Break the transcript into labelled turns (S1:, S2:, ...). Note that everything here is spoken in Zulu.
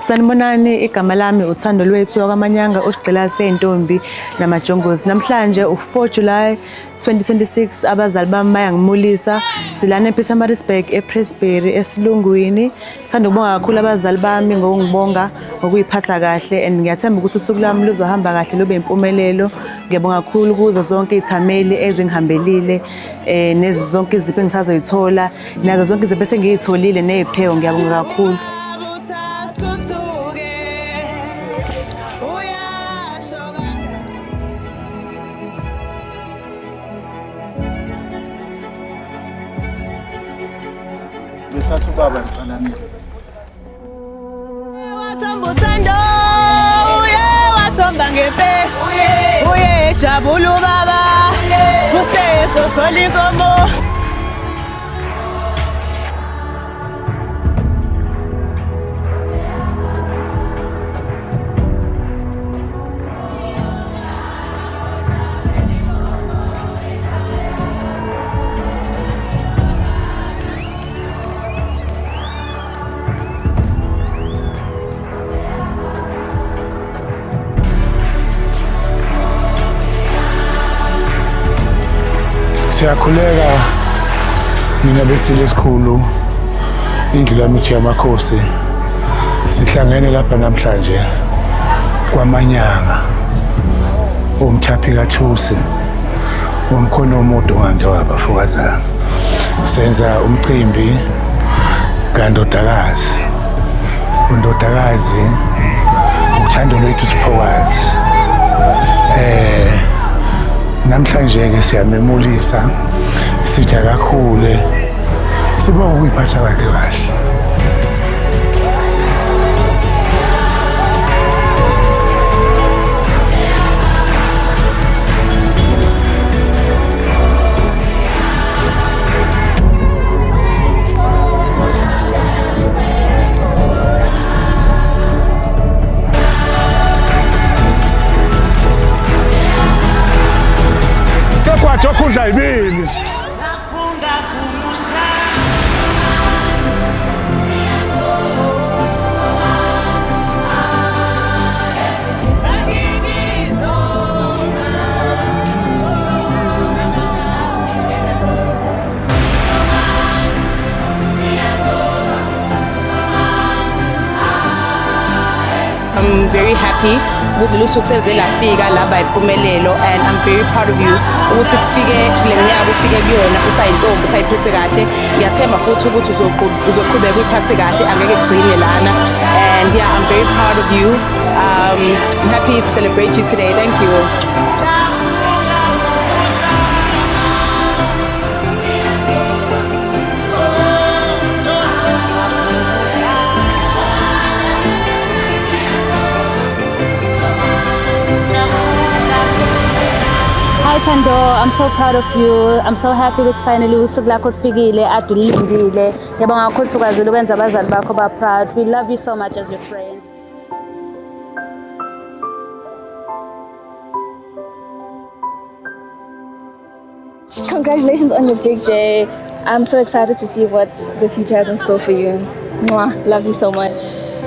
S1: Sanibonani, igama lami uThando Lwethu kwaManyanga uSigqila sentombi namajongozi. Namhlanje u4 July 2026 abazali bami bayangimulisa silana ePietermaritzburg ePressbury esilungwini. Ngithanda ukubonga kakhulu abazali bami ngokungibonga ngokuyiphatha kahle and ngiyathemba ukuthi usuku lwami luzohamba kahle lube impumelelo. Ngiyabonga kakhulu kuzo zonke izithameli ezingihambelile nezi zonke izipho engisazoyithola nazo zonke izipho esengiyitholile neziphewo. Ngiyabonga kakhulu.
S2: Besathi ubaba ngicalani.
S1: Wathomba uye wathomba ngepe uye ejabula ubaba usezothola inkomo.
S2: Siyakhuleka mina besile esikhulu indlu lamithi yamakhosi sihlangene lapha namhlanje kwaManyanga umthaphi kaThusi umkhono omude wange wabafokazana senza umcimbi kandodakazi undodakazi uThando Lwethu Siphokazi. Namhlanje ke siyamemulisa sitha kakhulu sibonga ukuyiphatha kwakhe kahle. Kwatokunda ibili
S3: I'm very happy with the success elafika la bayiphumelelo and I'm very proud of you ukuthi kufike kuleminyaka ufike kuyona usayintombi usayiphethe kahle. Ngiyathemba futhi ukuthi uzoqhubeka uyiphathe kahle angeke kugcine lana and yeah, I'm very proud of you. I'm happy to celebrate you today. Thank you.
S4: Hi Thando, I'm so proud of you. I'm so happy that finally usuku lakho lufikile ade ulindile. Ngiyabonga kakhulu ukwazile ukwenza abazali bakho ba proud. We love you so much as your friends. Congratulations on your big day. I'm so excited to see what the future has in store for you. Mwah. Love you so much.